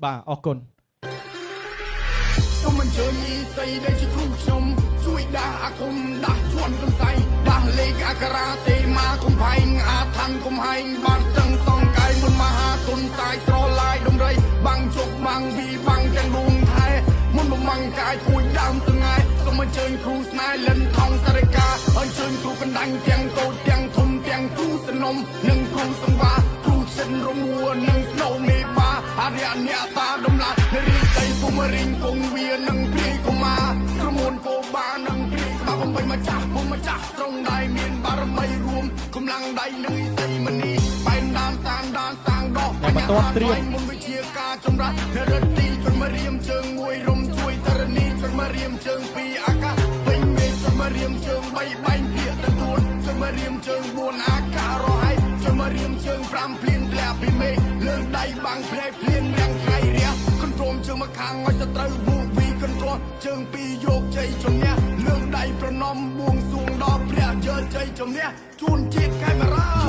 បាទអរគុណសូមអញ្ជើញញីសីដែលជាគ្រូខ្ញុំជួយដាស់អាគមដាស់ជន់កំសៃដាស់លេខអក្សរាទេមាកំផែងអាថាន់កំហែងបានស្ទឹងសងកាយមុនមហាគុណសាយស្រឡាយដំរីបាំងជុកបាំងវីបាំងទាំងដួងថែមុនបំងកាយគួយដើមស្ងាយសូមអញ្ជើញគ្រូស្នេហ៍លិនថងសារិកាអញ្ជើញគ្រូកណ្ដាញ់ទាំងតូចទាំងធំទាំងគ្រូសនំនិងគ្រូសង្វាគ្រូសិនរមួនិងស្នូមេបាអរិយអ្នកតាដំឡានរីសីពុំរិញគង់វានិងព្រាយកុមារក្រមួនកោបានិងព្រាយក្បាលបំពេញម្ចាស់គុំម្ចាស់ត្រង់ដៃមានបារមីរួមកម្លាំងដៃនឹងឥសីមនីបែនដានសាងដកបញ្ញាត្រៀមមុនវិជាការចម្រាស់រត់ទីជន់មករៀមជើងមួយរំជួយតរនីជន់មករៀមជើងពីរអាកាសពេញមេឃជន់មករៀមជើង3បែងភាកទទួលជន់មករៀមជើង4អាកាសរហ័យជន់មករៀមជើង5ភ្លៀងធ្លាក់ពីមេឃលើកដៃបាំងភ្នែកភ្លៀងរាំងថ្ងៃរះកន្ទ្រមជើងមកខាងឲ្យសត្រូវវូវីកន្ទ្រមជើងពីរយកជ័យជំនះលើកដៃប្រណំបួងសួងដល់ព្រះយើជ័យជំនះជួនជាតិកែមរា